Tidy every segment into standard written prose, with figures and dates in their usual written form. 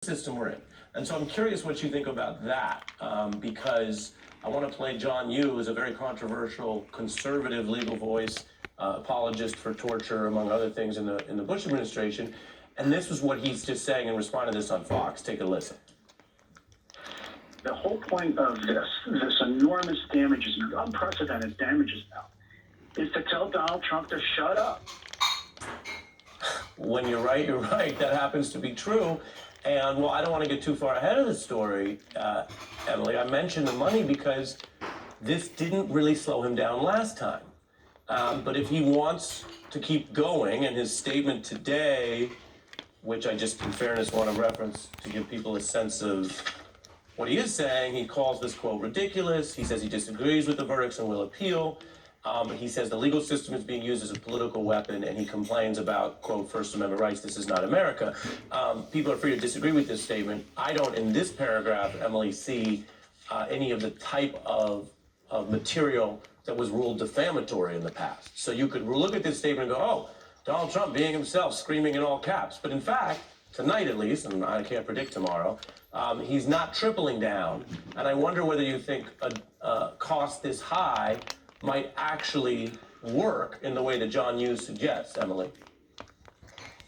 system we're in. And so I'm curious what you think about that, because I want to play John Yoo as a very controversial conservative legal voice, apologist for torture, among other things in the Bush administration. And this was what he's just saying in response to this on Fox. Take a listen. The whole point of this enormous damages, unprecedented damages now, is to tell Donald Trump to shut up. When you're right, you're right. That happens to be true. And, well, I don't want to get too far ahead of the story, Emily. I mentioned the money because this didn't really slow him down last time. But if he wants to keep going, and his statement today, which I just, in fairness, want to reference to give people a sense of what he is saying, he calls this, quote, ridiculous. He says he disagrees with the verdicts and will appeal. He says the legal system is being used as a political weapon, and he complains about, quote, First Amendment rights. This is not America. People are free to disagree with this statement. I don't, in this paragraph, Emily, see any of the type of material that was ruled defamatory in the past. So you could look at this statement and go, oh, Donald Trump being himself, screaming in all caps. But in fact, tonight at least, and I can't predict tomorrow, he's not tripling down. And I wonder whether you think a cost this high might actually work in the way that John Yoo suggests, Emily.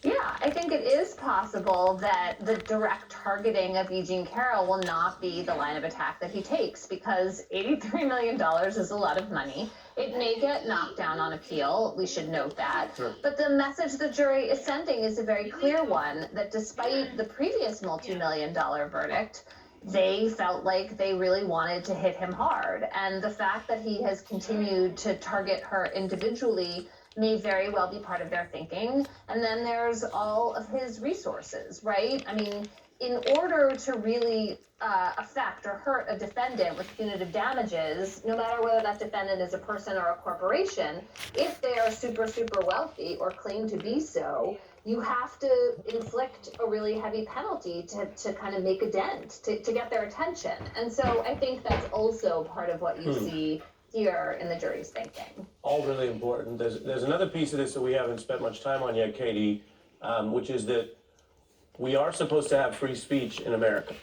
Yeah, I think it is possible that the direct targeting of Eugene Carroll will not be the line of attack that he takes, because $83 million is a lot of money. It may get knocked down on appeal. We should note that. Sure. But the message the jury is sending is a very clear one, that despite the previous multi-million-dollar verdict, they felt like they really wanted to hit him hard. And the fact that he has continued to target her individually may very well be part of their thinking. And then there's all of his resources, right? I mean, in order to really affect or hurt a defendant with punitive damages, no matter whether that defendant is a person or a corporation, if they are super, super wealthy or claim to be so, you have to inflict a really heavy penalty to kind of make a dent, to get their attention. And so I think that's also part of what you see here in the jury's thinking. All really important. There's another piece of this that we haven't spent much time on yet, Katie, which is that we are supposed to have free speech in America.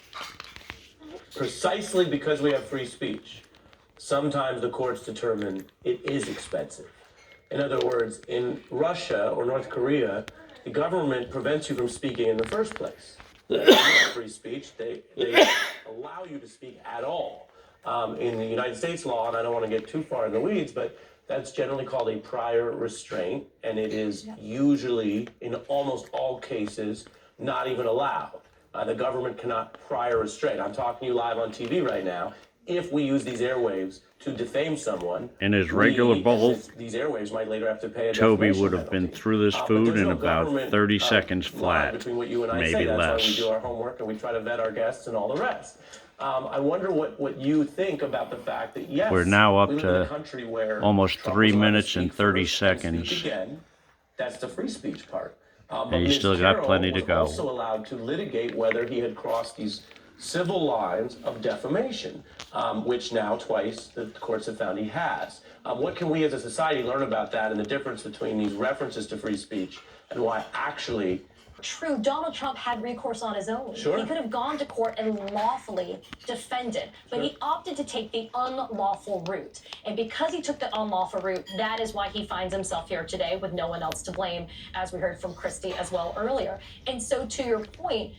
Precisely because we have free speech, sometimes the courts determine it is expensive. In other words, in Russia or North Korea, the government prevents you from speaking in the first place. Free speech, they allow you to speak at all. In the United States law, and I don't want to get too far in the weeds, but that's generally called a prior restraint, and it is usually, in almost all cases, not even allowed. The government cannot prior restrain. I'm talking to you live on TV right now. If we use these airwaves to defame someone, in his regular bowl, these airwaves might later have to pay a Toby defamation would have penalty. been through this food in about 30 seconds flat, between what you and I maybe say. That's less. why we do our homework and we try to vet our guests and all the rest. I wonder what you think about the fact that, yes, we're now up we live in a to country where almost Trump 3 was allowed to minutes and speak 30 first and speak seconds. again. That's the free speech part. But And he's Ms. still got Carroll plenty to was go. also allowed to litigate whether he had crossed these civil lines of defamation, which now twice the courts have found he has. What can we as a society learn about that and the difference between these references to free speech and why actually... True, Donald Trump had recourse on his own. Sure. He could have gone to court and lawfully defended, but he opted to take the unlawful route. And because he took the unlawful route, that is why he finds himself here today with no one else to blame, as we heard from Christy as well earlier. And so to your point,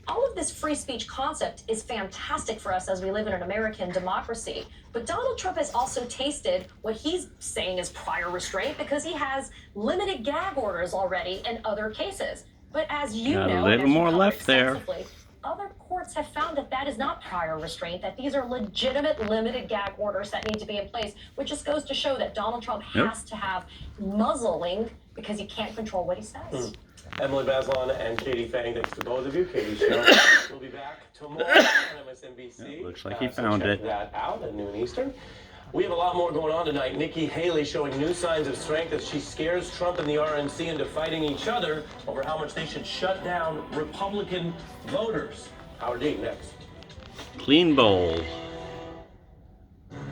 all of this free speech concept is fantastic for us as we live in an American democracy. But Donald Trump has also tasted what he's saying is prior restraint, because he has limited gag orders already in other cases. But as you Got a know, little and as you more covered left there. extensively, other courts have found that that is not prior restraint, that these are legitimate limited gag orders that need to be in place, which just goes to show that Donald Trump has to have muzzling because he can't control what he says. Emily Bazelon and Katie Fang, thanks to both of you. Katie Show will be back tomorrow on MSNBC. Yeah, looks like he so found check it. that out at noon Eastern. We have a lot more going on tonight. Nikki Haley showing new signs of strength as she scares Trump and the RNC into fighting each other over how much they should shut down Republican voters. Howard Dean next. Clean bowl.